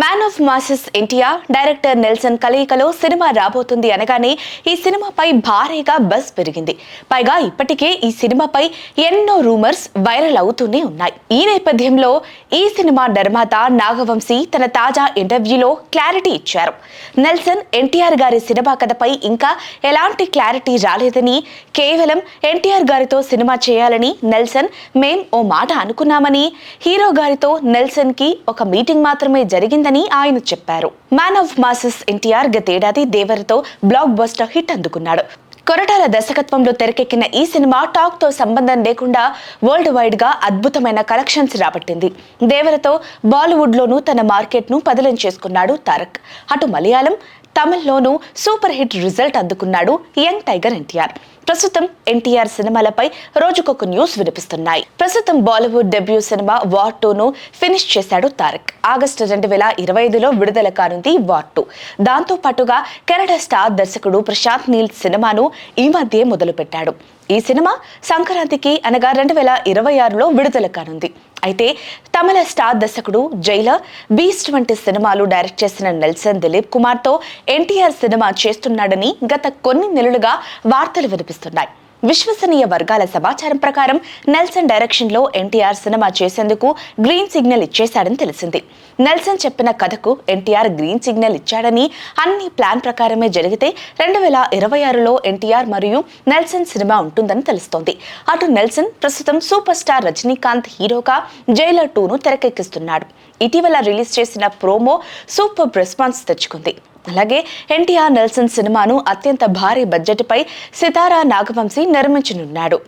Man of masses NTR director Nelson కలయికలో cinema రాబోతుంది అనగానే ఈ సినిమాపై భారీగా బజ్ పెరిగింది. పైగా ఇప్పటికే ఈ సినిమాపై ఎన్నో రూమర్స్ వైరల్ అవుతూనే ఉన్నాయి. ఈ నేపథ్యంలో ఈ సినిమా నిర్మాత నాగవంశీ తన తాజా ఇంటర్వ్యూలో క్లారిటీ ఇచ్చారు. నెల్సన్ ఎన్టీఆర్ గారి సినిమా కథపై ఇంకా ఎలాంటి క్లారిటీ రాలేదని, కేవలం ఎన్టీఆర్ గారితో సినిమా చేయాలని నెల్సన్ మేం ఓ మాట అనుకున్నామని, హీరో గారితో నెల్సన్ కి ఒక మీటింగ్ మాత్రమే జరిగింది ఆయన చెప్పారు. మ్యాన్ ఆఫ్ మాసెస్ ఎన్టీఆర్ గతేడాది దేవరతో బ్లాక్ బస్టర్ హిట్ అందుకున్నాడు. కొరటాల దర్శకత్వంలో తెరకెక్కిన ఈ సినిమా టాక్ తో సంబంధం లేకుండా వరల్డ్ వైడ్ గా అద్భుతమైన కలెక్షన్స్ రాబట్టింది. దేవరతో బాలీవుడ్ లోనూ తన మార్కెట్ ను పదిలం చేసుకున్నాడు తారక్. అటు మలయాళం, తమిళ్లోనూ సూపర్ హిట్ రిజల్ట్ అందుకున్నాడు యంగ్ టైగర్ ఎన్టీఆర్. ప్రస్తుతం ఎన్టీఆర్ సినిమాలపై రోజుకొక న్యూస్ వినిపిస్తున్నాయి. ప్రస్తుతం బాలీవుడ్ డెబ్యూ సినిమా వార్ 2ను ఫినిష్ చేశాడు తారక్. ఆగస్టు 2025లో విడుదల కానుంది వార్ 2. దాంతో పాటుగా కెనడా స్టార్ దర్శకుడు ప్రశాంత్ నీల్ సినిమాను ఈ మధ్య మొదలుపెట్టాడు. ఈ సినిమా సంక్రాంతికి అనగా 2026లో విడుదల కానుంది. అయితే తమిళ స్టార్ దర్శకుడు జైలర్, బీస్ట్ వంటి సినిమాలు డైరెక్ట్ చేసిన నెల్సన్ దిలీప్ కుమార్ తో ఎన్టీఆర్ సినిమా చేస్తున్నాడని గత కొన్ని నెలలుగా వార్తలు వినిపిస్తున్నాయి. విశ్వసనీయ వర్గాల సమాచారం ప్రకారం నెల్సన్ డైరెక్షన్ లో ఎన్టీఆర్ సినిమా చేసేందుకు గ్రీన్ సిగ్నల్ ఇచ్చేశాడని తెలిసింది. నెల్సన్ చెప్పిన కథకు ఎన్టీఆర్ గ్రీన్ సిగ్నల్ ఇచ్చాడని, అన్ని ప్లాన్ ప్రకారమే జరిగితే 2026లో ఎన్టీఆర్ మరియు నెల్సన్ సినిమా ఉంటుందని తెలుస్తోంది. అటు నెల్సన్ ప్రస్తుతం సూపర్ స్టార్ రజనీకాంత్ హీరోగా జైలర్ 2ను తెరకెక్కిస్తున్నాడు. ఇటీవల రిలీజ్ చేసిన ప్రోమో సూపర్ రెస్పాన్స్ తెచ్చుకుంది. అలాగే ఎన్టీఆర్ నెల్సన్ సినిమాను అత్యంత భారీ బడ్జెట్ పై సితారా నాగవంశీ నిర్మించనున్నాడు.